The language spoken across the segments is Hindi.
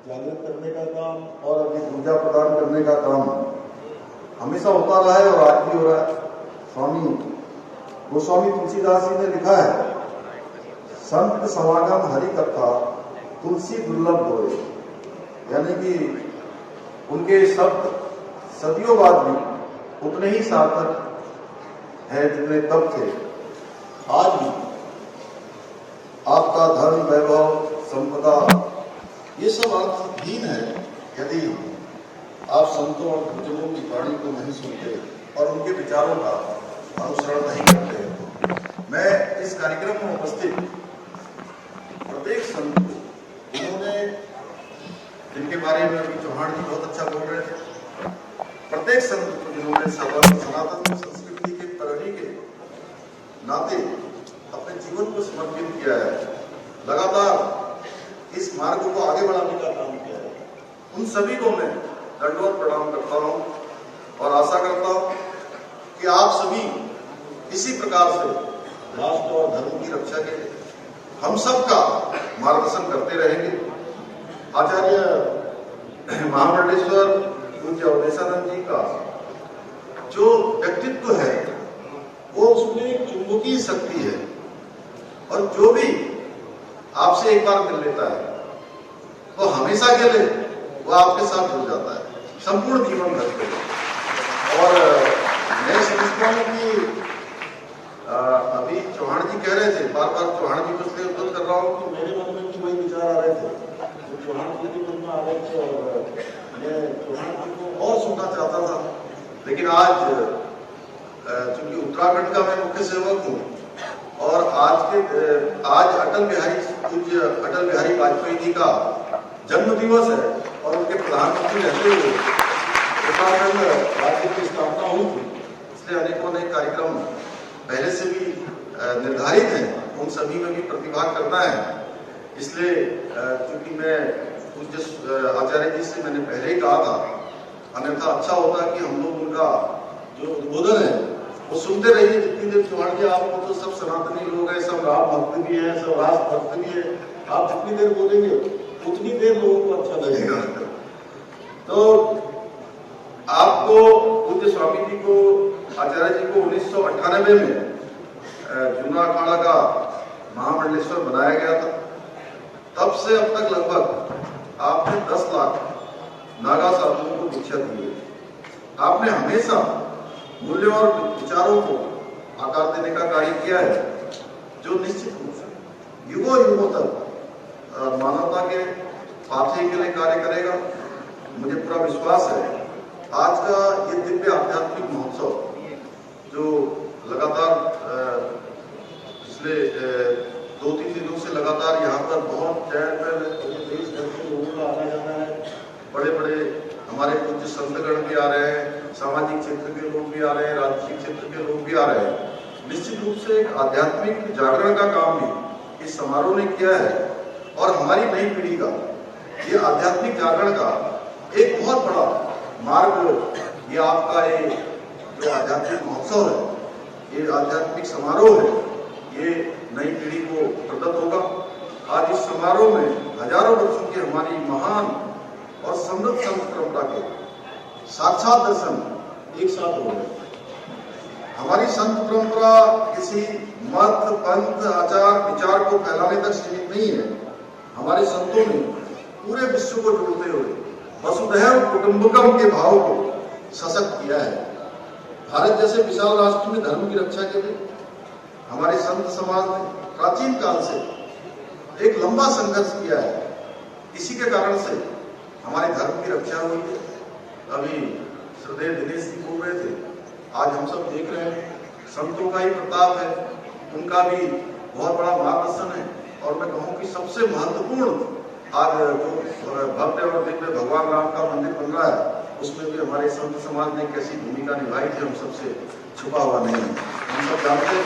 जागृत करने का काम और अधिक ऊर्जा प्रदान करने का काम हमेशा होता रहा है और आज भी हो रहा है। स्वामी गोस्वामी तुलसीदास जी ने लिखा है, संत समागम हरि कथा तुलसी दुर्लभ होए, यानी कि उनके शब्द सदियों बाद भी उतने ही सार्थक है जितने तब थे। आज भी आपका धर्म, वैभव, संपदा ये सब अर्थहीन है यदि आप संतों और गुरुजनों की वाणी को नहीं सुनते और उनके विचारों का अनुसरण नहीं करते। मैं इस कार्यक्रम में उपस्थित प्रत्येक संत को, जिन्होंने, जिनके बारे में अभी चौहान जी बहुत अच्छा बोल रहे थे, प्रत्येक संत को जिन्होंने सनातन संस्कृति के प्रहरी के नाते अपने जीवन को समर्पित किया है, लगातार इस मार्ग को आगे बढ़ाने का काम किया है, उन सभी को मैं दंडवत प्रणाम करता हूं और आशा करता हूं कि आप सभी इसी प्रकार से राष्ट्र और धर्म की रक्षा के लिए हम सबका मार्गदर्शन करते रहेंगे। आचार्य महामंडलेश्वर पूज्य अवधेशानंद जी का जो व्यक्तित्व है वो उसमें एक चुंबकीय शक्ति है और जो भी आपसे एक बार मिल लेता है तो हमेशा के लिए वो आपके साथ जुड़ जाता है, संपूर्ण जीवन भर के। और मैं समझता हूं कि अभी चौहान जी कह रहे थे, बार बार चौहान जी को इसलिए उद्धृत कर रहा हूं कि मेरे मन में भी वही विचार आ रहे थे, तो चौहान जी के मन में आ रहे थे और मैं चौहान जी को और सुनना चाहता था। लेकिन आज चूंकि उत्तराखंड का मैं मुख्य सेवक हूँ और आज अटल बिहारी वाजपेयी जी का जन्म दिवस है और उनके प्रधानमंत्री रहते हुए उत्तराखंड राज्य की स्थापना हुई थी, इसलिए अनेकों ने कार्यक्रम पहले से भी निर्धारित हैं, उन सभी में भी प्रतिभाग करना है। इसलिए चूंकि मैं पूज्य आचार्य जी से मैंने पहले ही कहा था, अन्यथा अच्छा होता कि हम लोग उनका जो उद्बोधन है वो सुनते रहिए जितनी देर। चौहान जी आपको तो सब सनातनी लोग हैं, सब राम भक्त भी है, सब राष्ट्र भक्त भी है, आप जितनी देर बोलेंगे उतनी देर लोगों को अच्छा लगेगा। तो आपको पूज्य स्वामी जी को, आचार्य जी को 1998 में जूना अखाड़ा का महामंडलेश्वर बनाया गया था। तब से अब तक लगभग आपने 10 लाख नागा साधुओं को दीक्षा दी है। आपने हमेशा मूल्यों और विचारों को आकार देने का कार्य किया है, जो निश्चित रूप से युगों युगों तक मानवता के पाथेय के लिए कार्य करेगा। मुझे पूरा विश्वास है आज का ये दिव्य आध्यात्मिक महोत्सव जो लगातार पिछले 2-3 दिनों से लगातार यहाँ पर बहुत देश भर के लोगों का आना जाना है, बड़े बड़े हमारे कुछ संतगण भी आ रहे हैं, सामाजिक क्षेत्र के लोग भी आ रहे हैं, राजनीतिक क्षेत्र के लोग भी आ रहे हैं। निश्चित रूप से एक आध्यात्मिक जागरण का काम भी इस समारोह ने किया है और हमारी नई पीढ़ी का ये आध्यात्मिक जागरण का एक बहुत बड़ा मार्ग, ये आपका ये जो आध्यात्मिक महोत्सव है, ये आध्यात्मिक समारोह है, ये नई पीढ़ी को प्रदत्त होगा। आज इस समारोह में हजारों वर्षों की हमारी महान और समृद्ध संत परंपरा के साक्षात दर्शन एक साथ हो गए। हमारी संत परंपरा किसी मत, पंथ, आचार, विचार को फैलाने तक सीमित नहीं है। हमारे संतों ने पूरे विश्व को जोड़ते हुए वसुधैव कुटुंबकम के भाव को सशक्त किया है। भारत जैसे विशाल राष्ट्र में धर्म की रक्षा के लिए हमारे संत समाज ने प्राचीन काल से एक लंबा संघर्ष किया है। इसी के कारण से हमारे धर्म की रक्षा हुई है। अभी श्रद्धेय दिनेश जी बोल रहे थे, आज हम सब देख रहे हैं संतों का ही प्रताप है, उनका भी बहुत बड़ा मार्गदर्शन है। और मैं कहूँ कि सबसे महत्वपूर्ण आज जो भव्य और दिव्य भगवान राम का मंदिर बन रहा है, उसमें भी हमारे संत समाज ने कैसी भूमिका निभाई थी, हम सबसे छुपा हुआ नहीं है। हम सब जानते हैं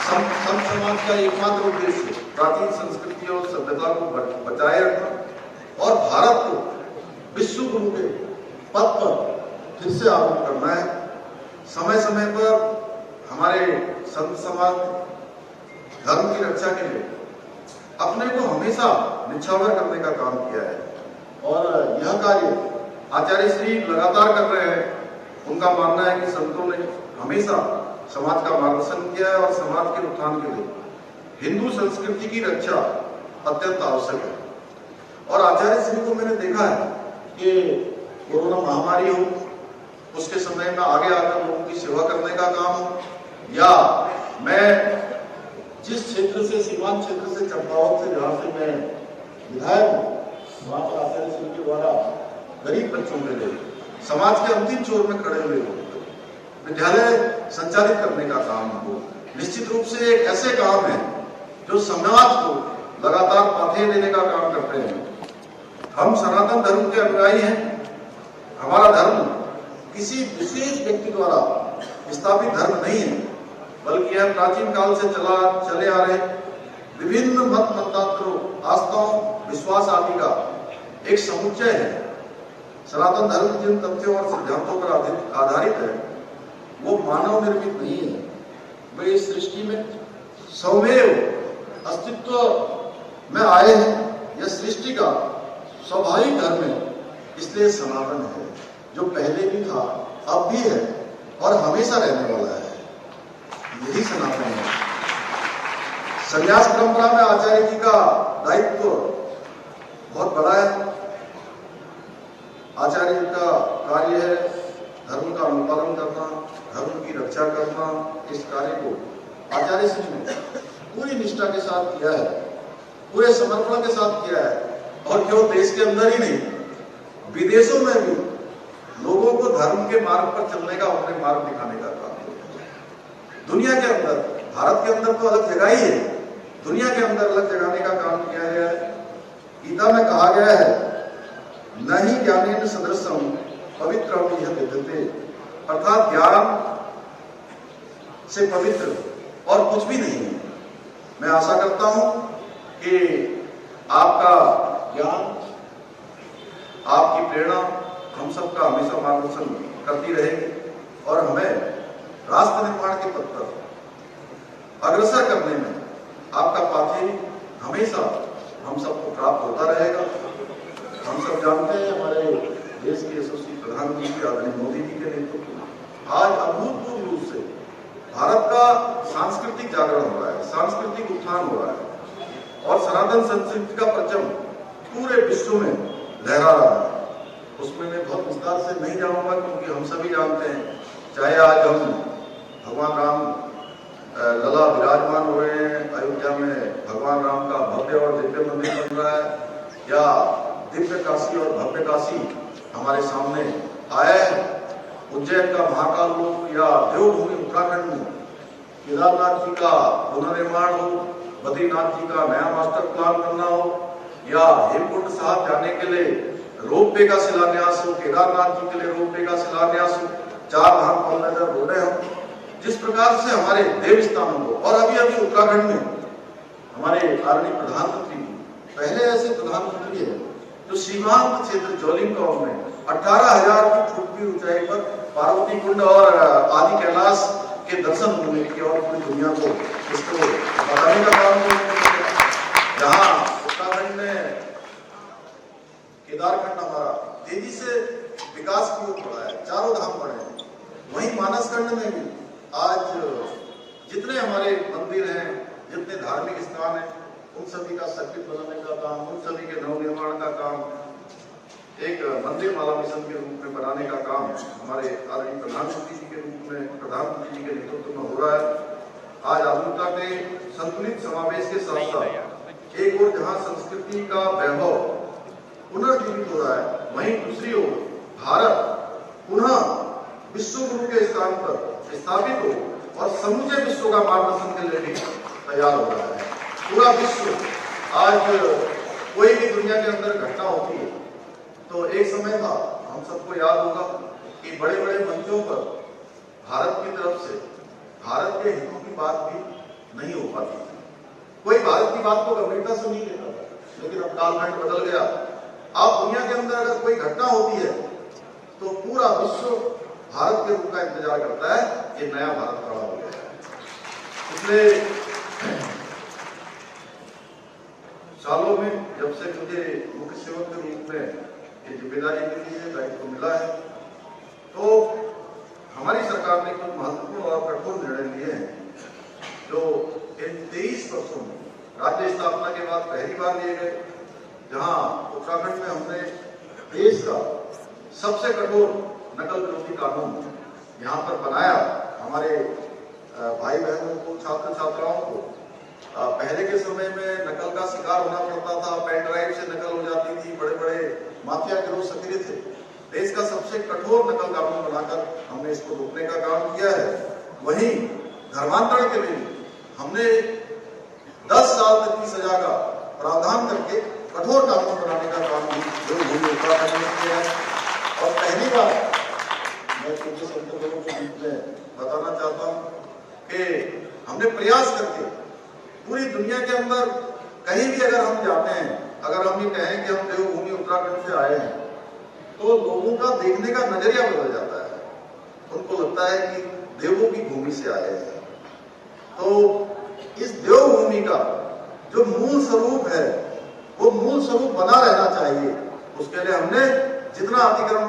संत समाज का एकमात्र उद्देश्य प्राचीन संस्कृति और सभ्यता को बचाए रखना और भारत को विश्व गुरु के पद पर फिर से आरूढ़ करना है। समय समय पर हमारे संत समाज धर्म की रक्षा के लिए अपने को हमेशा निछावर करने का काम किया है। और यह कार्य आचार्य श्री लगातार कर रहे हैं। उनका मानना है कि संतों ने हमेशा समाज का मार्गदर्शन किया है और समाज के उत्थान के लिए हिंदू संस्कृति की रक्षा अत्यंत आवश्यक है। और आचार्य श्री को मैंने देखा है कि कोरोना महामारी हो, उसके समय में आगे आकर लोगों की सेवा करने का काम हो, या मैं जिस क्षेत्र से, सीमांत क्षेत्र से, चंपावत से, जहां से मैं विधायक हूं, वहां पर आचार्य श्री के द्वारा गरीब बच्चों के लिए, समाज के अंतिम छोर में खड़े हुए लोगों को विद्यालय संचालित करने का काम हो, निश्चित रूप से एक ऐसे काम है जो समाज को लगातार पाथेय देने का काम करते हैं। हम सनातन धर्म के अनुयायी हैं। हमारा धर्म किसी विशेष व्यक्ति द्वारा स्थापित धर्म नहीं है, बल्कि यह प्राचीन काल से चले आ रहे विभिन्न मत मतांतरों, आस्थाओं, विश्वास आदि का एक समुच्चय है। सनातन धर्म जिन तथ्यों और सिद्धांतों पर आधारित है वो मानव निर्मित नहीं है, वे इस सृष्टि में स्वमेव अस्तित्व में आए हैं। यह सृष्टि का स्वाभाविक धर्म है, इसलिए सनातन है, जो पहले भी था, अब भी है और हमेशा रहने वाला है। यही सनातन है। संन्यास परंपरा में आचार्य जी का दायित्व बहुत बड़ा है। आचार्य जी का कार्य है धर्म का अनुपालन करना, धर्म की रक्षा करना। इस कार्य को आचार्य श्री ने पूरी निष्ठा के साथ किया है, पूरे समर्पण के साथ किया है, और केवल देश के अंदर ही नहीं, विदेशों में भी लोगों को धर्म के मार्ग पर चलने का, अपने मार्ग दिखाने का काम किया। दुनिया के अंदर, भारत के अंदर तो अलग जगह ही है, दुनिया के अंदर अलग जगाने का काम किया गया है। गीता में कहा गया है, न ही ज्ञानेन सदृशम पवित्रम यह विद्यते, अर्थात ज्ञान से पवित्र और कुछ भी नहीं है। मैं आशा करता हूं कि आपका ज्ञान, आपकी प्रेरणा हम सबका हमेशा मार्गदर्शन करती रहेगी और हमें राष्ट्र निर्माण के पथ पर अग्रसर करने में आपका पाथेय हमेशा हम सबको प्राप्त होता रहेगा। हम सब जानते हैं हमारे देश के यशस्वी प्रधानमंत्री आदरणीय मोदी जी के नेतृत्व में आज अभूतपूर्व रूप से भारत का सांस्कृतिक जागरण हो रहा है, सांस्कृतिक उत्थान हो रहा है और सनातन संस्कृति का परचम पूरे विश्व में लहरा रहा है। उसमें मैं बहुत विस्तार से नहीं जाऊंगा, क्योंकि हम सभी जानते हैं, चाहे आज हम भगवान राम लला विराजमान हो रहे हैं, अयोध्या में भगवान राम का भव्य और दिव्य मंदिर बन रहा है, या दिव्य काशी और भव्य काशी हमारे सामने आया है, उज्जैन का महाकाल हो, या देवभूमि उत्तराखंड में केदारनाथ जी का पुनर्निर्माण हो, बद्रीनाथ जी का नया मास्टर प्लान बनना हो, या हेमकुंड साहब जाने के लिए रोपवे का शिलान्यास हो, केदारनाथ जी के लिए रोपवे का शिलान्यास हो, 4 धाम पल रोडे हो। जिस प्रकार से हमारे देव स्थानों को, और अभी अभी उत्तराखंड में हमारे आदरणीय प्रधानमंत्री, पहले ऐसे प्रधानमंत्री है जो सीमांत क्षेत्र जोलिंग गांव में 18,000 फुट की ऊंचाई पर पार्वती कुंड और आदि कैलाश के दर्शन होने की और पूरी दुनिया को इसको बताने का काम किया। जहां उत्तराखंड में केदारखंड हमारा तेजी से विकास की ओर बढ़ा है, 4 धाम बढ़े हैं, वहीं मानसखंड में भी आज जितने हमारे मंदिर हैं, जितने धार्मिक स्थान हैं, उन सभी का सर्किट बनाने का काम, उन सभी के नवनिर्माण का काम, एक मंदिर माला मिशन के रूप में बनाने का काम हमारे आदरणीय प्रधानमंत्री जी के रूप में, प्रधानमंत्री जी के नेतृत्व में हो रहा है। आज आधुनिकता के संतुलित समावेश के साथ साथ एक ओर जहां संस्कृति का वैभव पुनर्जीवित हो रहा है, वहीं दूसरी ओर भारत पुनः विश्व गुरु के स्थान पर स्थापित हो और समूचे विश्व का मार्गदर्शन के लिए भी तैयार हो रहा है। पूरा विश्व आज कोई भी दुनिया के अंदर घटना होती है तो एक समय था, हम सबको याद होगा कि बड़े बड़े मंचों पर भारत की तरफ से भारत के हितों की बात भी नहीं हो पाती थी। कोई भारत की बात को गंभीरता से नहीं लेता था, लेकिन अब कालखंड बदल गया। अब दुनिया के अंदर अगर कोई घटना होती है तो पूरा विश्व भारत के रूप का इंतजार करता है कि नया भारत खड़ा हो गया है। इसलिए सालों में जब से मुझे मुख्य सेवक के रूप में ये जिम्मेदारी मिली है, दायित्व मिला है, तो हमारी सरकार ने कुछ महत्वपूर्ण और कठोर निर्णय लिए हैं जो इन 23 वर्षों में राज्य स्थापना के बाद पहली बार लिए गए, जहां उत्तराखंड में हमने देश का सबसे कठोर नकल विरोधी कानून यहाँ पर बनाया। हमारे भाई बहनों को, छात्र छात्राओं को पहले के समय में नकल का शिकार होना पड़ता था, पेन ड्राइव से नकल हो जाती थी, बड़े बड़े माफिया गिरोह सक्रिय थे। देश का सबसे कठोर नकल कानून बनाकर हमने इसको रोकने का काम किया है। वहीं धर्मांतरण के लिए हमने 10 साल तक की सजा का प्रावधान करके कठोर कानून बनाने का काम भी उत्तराखंड में किया है। और पहली बार मैं पूज्य संत लोगों के बीच में बताना चाहता हूं कि हमने प्रयास करके पूरी दुनिया के अंदर कहीं भी अगर हम जाते हैं, अगर हम ये कहें कि हम देवभूमि उत्तराखंड से आए हैं, तो लोगों का देखने का नजरिया बदल जाता है। उनको लगता है कि देवों की भूमि से आए हैं। तो इस देवभूमि का जो मूल स्वरूप है, वो मूल स्वरूप बना रहना चाहिए। उसके लिए हमने जितना अतिक्रमण